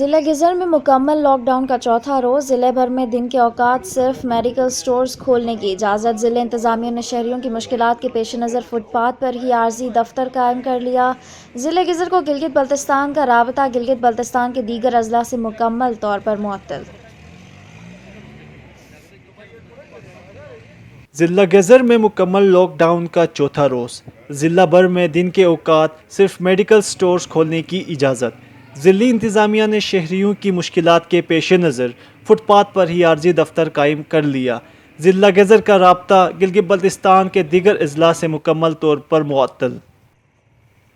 ضلع گزر میں مکمل لاک ڈاؤن کا چوتھا روز، ضلع بھر میں دن کے اوقات صرف میڈیکل سٹورز کھولنے کی اجازت۔ ضلع انتظامیہ نے شہریوں کی مشکلات کے پیش نظر فٹ پاتھ پر ہی عارضی دفتر قائم کر لیا۔ ضلع گزر کو گلگت بلتستان کا رابطہ گلگت بلتستان کے دیگر اضلاع سے مکمل طور پر معطل۔ ضلع گزر میں مکمل لاک ڈاؤن کا چوتھا روز، ضلع بھر میں دن کے اوقات صرف میڈیکل سٹورز کھولنے کی اجازت۔ ضلعی انتظامیہ نے شہریوں کی مشکلات کے پیش نظر فٹ پاتھ پر ہی عارضی دفتر قائم کر لیا۔ ضلع گزر کا رابطہ گلگت بلتستان کے دیگر اضلاع سے مکمل طور پر معطل۔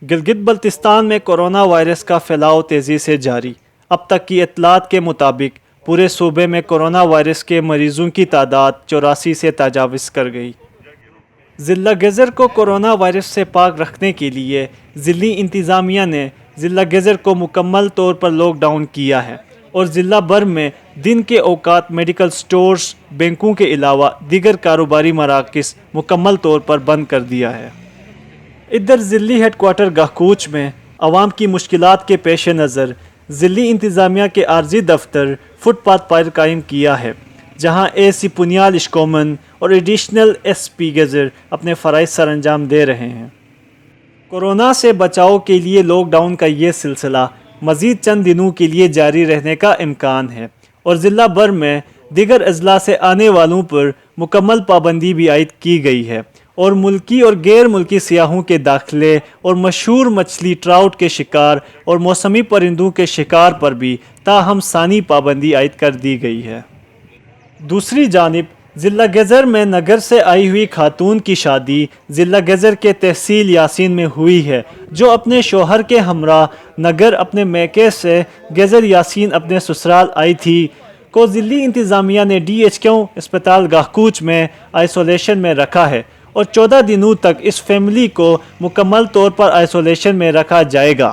گلگت بلتستان میں کورونا وائرس کا پھیلاؤ تیزی سے جاری۔ اب تک کی اطلاعات کے مطابق پورے صوبے میں کورونا وائرس کے مریضوں کی تعداد 84 سے تجاوز کر گئی۔ ضلع گزر کو کورونا وائرس سے پاک رکھنے کے لیے ضلعی انتظامیہ نے ضلع گزر کو مکمل طور پر لاک ڈاؤن کیا ہے اور ضلع بھر میں دن کے اوقات میڈیکل سٹورز، بینکوں کے علاوہ دیگر کاروباری مراکز مکمل طور پر بند کر دیا ہے۔ ادھر ضلعی ہیڈ کوارٹر گاہکوچ میں عوام کی مشکلات کے پیش نظر ضلعی انتظامیہ کے عارضی دفتر فٹ پاتھ پر قائم کیا ہے، جہاں اے سی پنیال اشکومن اور ایڈیشنل ایس پی گزر اپنے فرائض سر انجام دے رہے ہیں۔ کورونا سے بچاؤ کے لیے لاک ڈاؤن کا یہ سلسلہ مزید چند دنوں کے لیے جاری رہنے کا امکان ہے اور ضلع بھر میں دیگر اضلاع سے آنے والوں پر مکمل پابندی بھی عائد کی گئی ہے اور ملکی اور غیر ملکی سیاحوں کے داخلے اور مشہور مچھلی ٹراؤٹ کے شکار اور موسمی پرندوں کے شکار پر بھی تاہم ثانی پابندی عائد کر دی گئی ہے۔ دوسری جانب ضلع گزر میں نگر سے آئی ہوئی خاتون کی شادی ضلع گزر کے تحصیل یاسین میں ہوئی ہے، جو اپنے شوہر کے ہمراہ نگر اپنے میکے سے گزر یاسین اپنے سسرال آئی تھی، کو ضلعی انتظامیہ نے ڈی ایچ کیو اسپتال گاہکوچ میں آئسولیشن میں رکھا ہے اور 14 دنوں تک اس فیملی کو مکمل طور پر آئسولیشن میں رکھا جائے گا۔